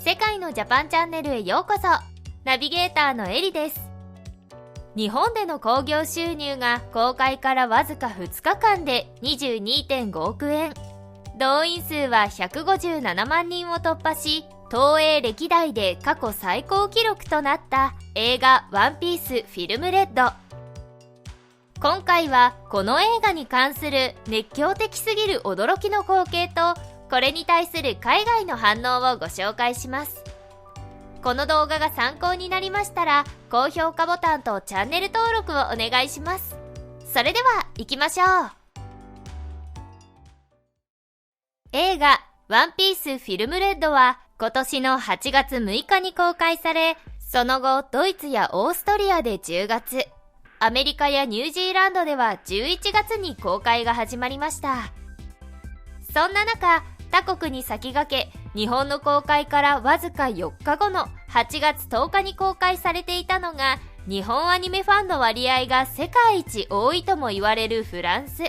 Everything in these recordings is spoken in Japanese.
世界のジャパンチャンネルへようこそ。ナビゲーターのエリです。日本での興行収入が公開からわずか2日間で 22.5 億円。動員数は157万人を突破し、東映歴代で過去最高記録となった映画ワンピースフィルムレッド。今回はこの映画に関する熱狂的すぎる驚きの光景と、これに対する海外の反応をご紹介します。この動画が参考になりましたら、高評価ボタンとチャンネル登録をお願いします。それでは行きましょう。映画ワンピースフィルムレッドは今年の8月6日に公開され、その後ドイツやオーストリアで10月、アメリカやニュージーランドでは11月に公開が始まりました。そんな中、他国に先駆け、日本の公開からわずか4日後の8月10日に公開されていたのが、日本アニメファンの割合が世界一多いとも言われるフランス。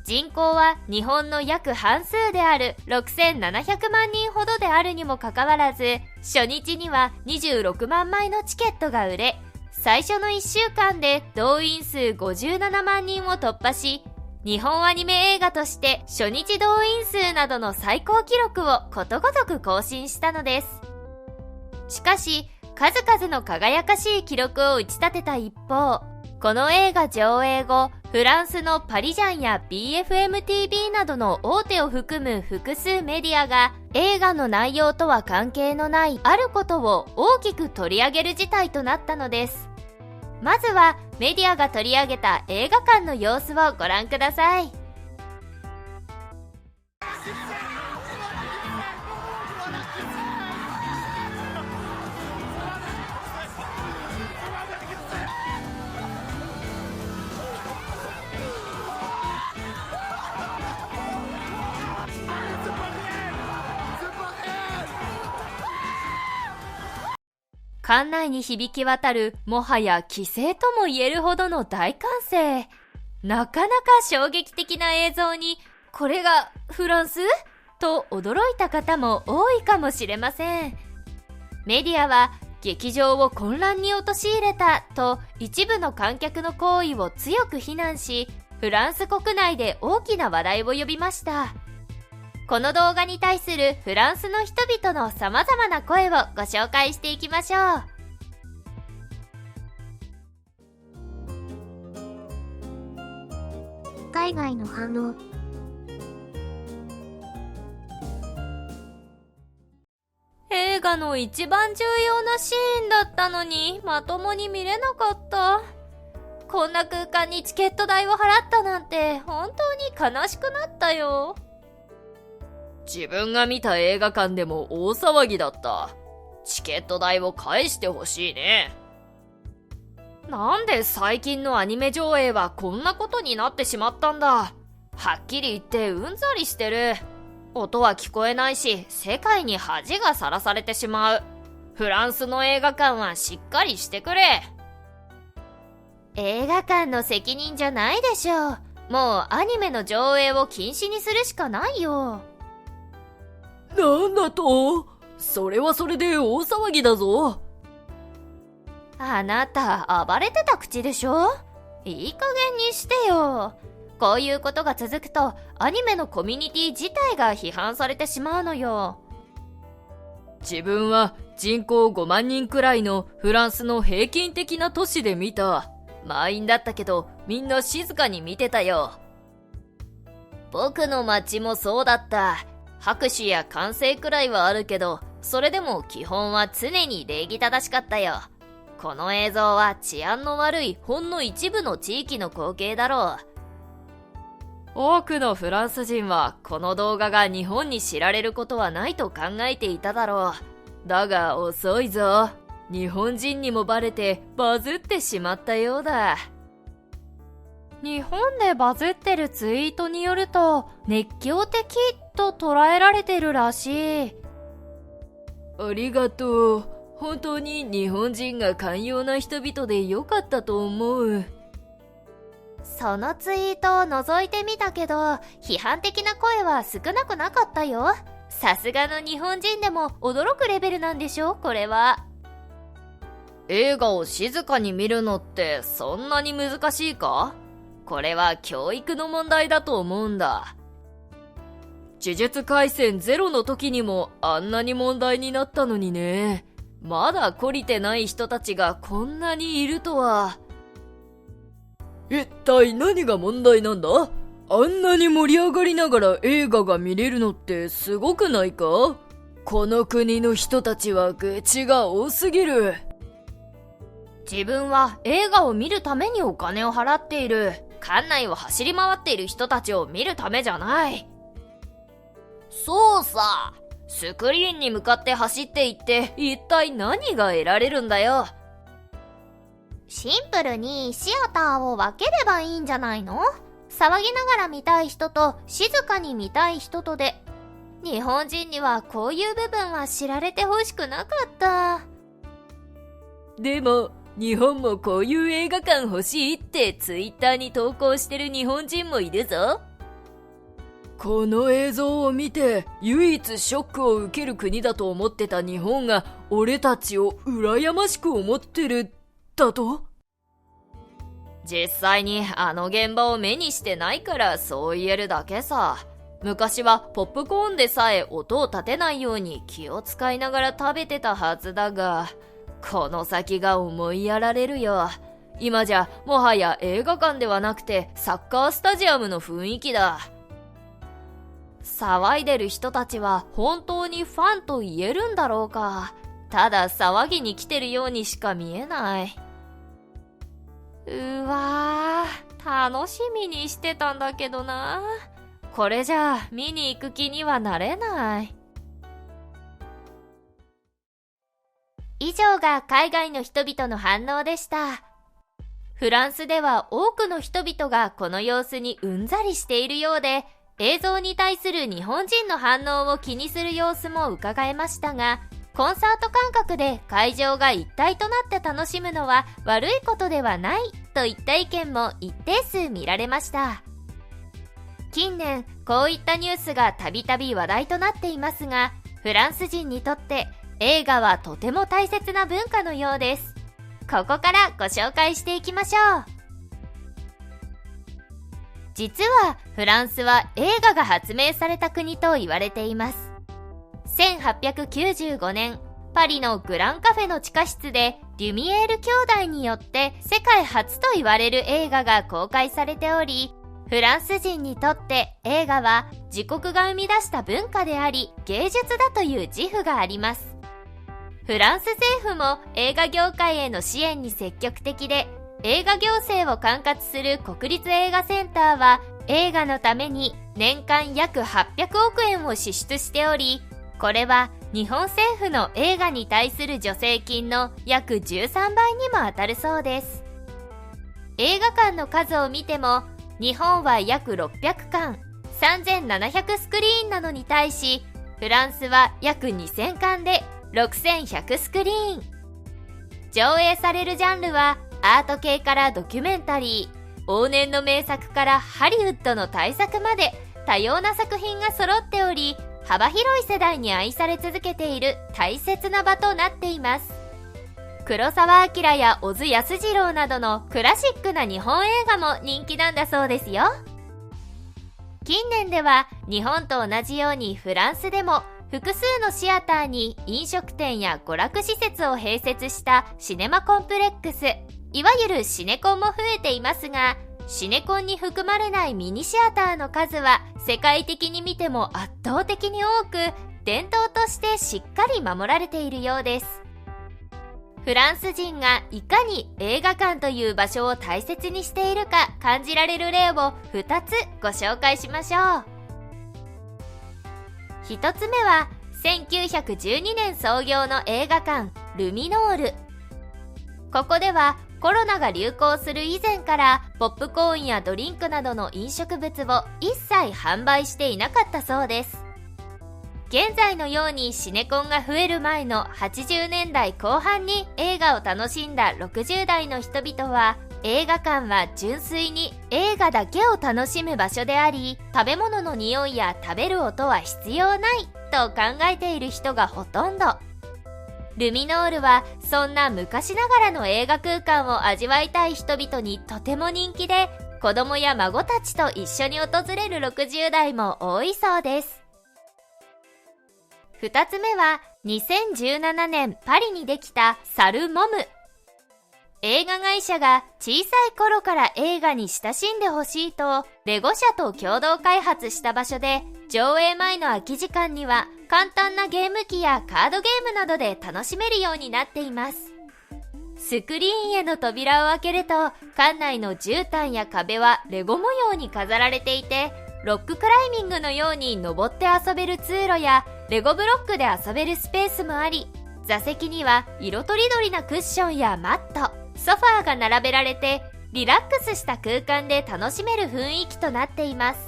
人口は日本の約半数である6700万人ほどであるにもかかわらず、初日には26万枚のチケットが売れ、最初の1週間で動員数57万人を突破し、日本アニメ映画として初日動員数などの最高記録をことごとく更新したのです。しかし、数々の輝かしい記録を打ち立てた一方、この映画上映後、フランスのパリジャンや BFM-TV などの大手を含む複数メディアが、映画の内容とは関係のないあることを大きく取り上げる事態となったのです。まずはメディアが取り上げた映画館の様子をご覧ください。館内に響き渡る、もはや奇声とも言えるほどの大歓声。なかなか衝撃的な映像に、これがフランス？と驚いた方も多いかもしれません。メディアは劇場を混乱に陥れたと一部の観客の行為を強く非難し、フランス国内で大きな話題を呼びました。この動画に対するフランスの人々の様々な声をご紹介していきましょう。海外の反応。映画の一番重要なシーンだったのにまともに見れなかった。こんな空間にチケット代を払ったなんて本当に悲しくなったよ。自分が見た映画館でも大騒ぎだった。チケット代を返してほしいね。なんで最近のアニメ上映はこんなことになってしまったんだ。はっきり言ってうんざりしてる。音は聞こえないし、世界に恥がさらされてしまう。フランスの映画館はしっかりしてくれ。映画館の責任じゃないでしょう。もうアニメの上映を禁止にするしかないよ。なんだと？それはそれで大騒ぎだぞ。あなた暴れてた口でしょ？いい加減にしてよ。こういうことが続くとアニメのコミュニティ自体が批判されてしまうのよ。自分は人口5万人くらいのフランスの平均的な都市で見た。満員だったけどみんな静かに見てたよ。僕の街もそうだった。拍手や歓声くらいはあるけど、それでも基本は常に礼儀正しかったよ。この映像は治安の悪いほんの一部の地域の光景だろう。多くのフランス人はこの動画が日本に知られることはないと考えていただろう。だが遅いぞ。日本人にもバレてバズってしまったようだ。日本でバズってるツイートによると、熱狂的と捉えられてるらしい。ありがとう。本当に日本人が寛容な人々でよかったと思う。そのツイートを覗いてみたけど、批判的な声は少なくなかったよ。さすがの日本人でも驚くレベルなんでしょこれは。映画を静かに見るのってそんなに難しいか？これは教育の問題だと思うんだ。呪術廻戦ゼロの時にもあんなに問題になったのにね。まだ懲りてない人たちがこんなにいるとは。一体何が問題なんだ？あんなに盛り上がりながら映画が見れるのってすごくないか？この国の人たちは愚痴が多すぎる。自分は映画を見るためにお金を払っている。館内を走り回っている人たちを見るためじゃない。そうさ。スクリーンに向かって走っていって一体何が得られるんだよ。シンプルにシアターを分ければいいんじゃないの？騒ぎながら見たい人と静かに見たい人とで。日本人にはこういう部分は知られてほしくなかった。でも日本もこういう映画館欲しいってツイッターに投稿してる日本人もいるぞ。この映像を見て唯一ショックを受ける国だと思ってた日本が俺たちを羨ましく思ってるだと？実際にあの現場を目にしてないからそう言えるだけさ。昔はポップコーンでさえ音を立てないように気を使いながら食べてたはずだが、この先が思いやられるよ。今じゃもはや映画館ではなくてサッカースタジアムの雰囲気だ。騒いでる人たちは本当にファンと言えるんだろうか。ただ騒ぎに来てるようにしか見えない。うわー、楽しみにしてたんだけどな。これじゃあ見に行く気にはなれない。以上が海外の人々の反応でした。フランスでは多くの人々がこの様子にうんざりしているようで、映像に対する日本人の反応を気にする様子も伺えましたが、コンサート感覚で会場が一体となって楽しむのは悪いことではないといった意見も一定数見られました。近年こういったニュースがたびたび話題となっていますが、フランス人にとって映画はとても大切な文化のようです。ここからご紹介していきましょう。実はフランスは映画が発明された国と言われています。1895年、パリのグランカフェの地下室でリュミエール兄弟によって世界初と言われる映画が公開されており、フランス人にとって映画は自国が生み出した文化であり芸術だという自負があります。フランス政府も映画業界への支援に積極的で、映画行政を管轄する国立映画センターは映画のために年間約800億円を支出しており、これは日本政府の映画に対する助成金の約13倍にも当たるそうです。映画館の数を見ても、日本は約600館、3700スクリーンなのに対し、フランスは約2000館で6100スクリーン。上映されるジャンルはアート系からドキュメンタリー、往年の名作からハリウッドの大作まで多様な作品が揃っており、幅広い世代に愛され続けている大切な場となっています。黒澤明や小津安二郎などのクラシックな日本映画も人気なんだそうですよ。近年では日本と同じようにフランスでも複数のシアターに飲食店や娯楽施設を併設したシネマコンプレックス、いわゆるシネコンも増えていますが、シネコンに含まれないミニシアターの数は世界的に見ても圧倒的に多く、伝統としてしっかり守られているようです。フランス人がいかに映画館という場所を大切にしているか感じられる例を2つご紹介しましょう。1つ目は1912年創業の映画館ルミノール。ここではコロナが流行する以前からポップコーンやドリンクなどの飲食物を一切販売していなかったそうです。現在のようにシネコンが増える前の80年代後半に映画を楽しんだ60代の人々は、映画館は純粋に映画だけを楽しむ場所であり、食べ物の匂いや食べる音は必要ないと考えている人がほとんど。ルミノールはそんな昔ながらの映画空間を味わいたい人々にとても人気で、子供や孫たちと一緒に訪れる60代も多いそうです。2つ目は2017年パリにできたサルモム。映画会社が小さい頃から映画に親しんでほしいとレゴ社と共同開発した場所で、上映前の空き時間には簡単なゲーム機やカードゲームなどで楽しめるようになっています。スクリーンへの扉を開けると、館内の絨毯や壁はレゴ模様に飾られていて、ロッククライミングのように登って遊べる通路やレゴブロックで遊べるスペースもあり、座席には色とりどりなクッションやマット、ソファーが並べられて、リラックスした空間で楽しめる雰囲気となっています。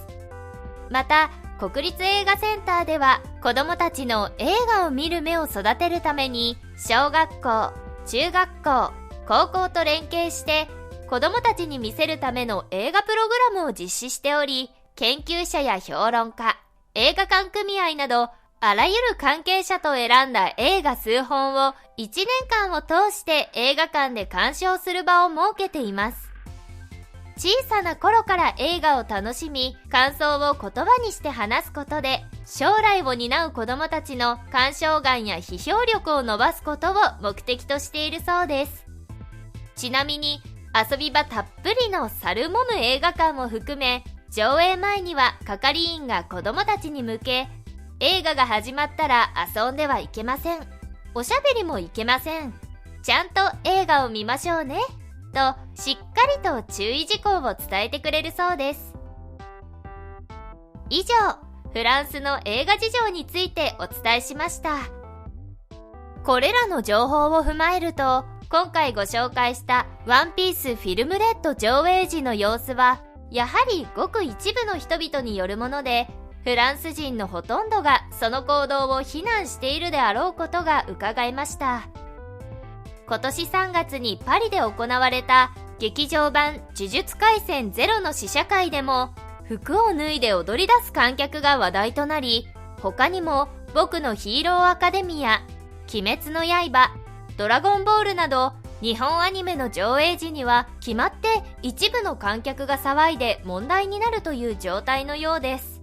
また、国立映画センターでは子どもたちの映画を見る目を育てるために、小学校、中学校、高校と連携して子どもたちに見せるための映画プログラムを実施しており、研究者や評論家、映画館組合などあらゆる関係者と選んだ映画数本を1年間を通して映画館で鑑賞する場を設けています。小さな頃から映画を楽しみ、感想を言葉にして話すことで、将来を担う子どもたちの鑑賞眼や批評力を伸ばすことを目的としているそうです。ちなみに、遊び場たっぷりのサルモム映画館も含め、上映前には係員が子どもたちに向け、映画が始まったら遊んではいけません。おしゃべりもいけません。ちゃんと映画を見ましょうね。と、しっかりと注意事項を伝えてくれるそうです。以上、フランスの映画事情についてお伝えしました。これらの情報を踏まえると、今回ご紹介したワンピースフィルムレッド上映時の様子は、やはりごく一部の人々によるもので、フランス人のほとんどがその行動を非難しているであろうことが伺えました。今年3月にパリで行われた劇場版呪術廻戦ゼロの試写会でも、服を脱いで踊り出す観客が話題となり、他にも僕のヒーローアカデミア、鬼滅の刃、ドラゴンボールなど日本アニメの上映時には決まって一部の観客が騒いで問題になるという状態のようです。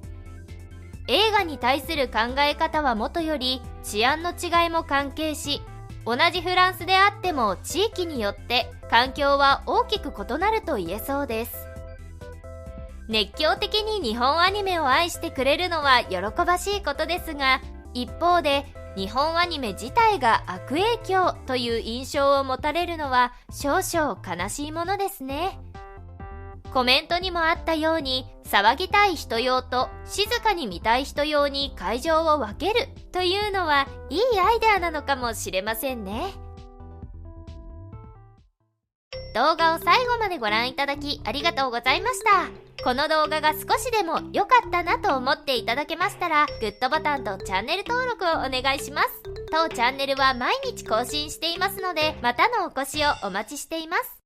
映画に対する考え方はもとより治安の違いも関係し、同じフランスであっても地域によって環境は大きく異なると言えそうです。熱狂的に日本アニメを愛してくれるのは喜ばしいことですが、一方で日本アニメ自体が悪影響という印象を持たれるのは少々悲しいものですね。コメントにもあったように、騒ぎたい人用と静かに見たい人用に会場を分けるというのはいいアイデアなのかもしれませんね。動画を最後までご覧いただきありがとうございました。この動画が少しでも良かったなと思っていただけましたら、グッドボタンとチャンネル登録をお願いします。当チャンネルは毎日更新していますので、またのお越しをお待ちしています。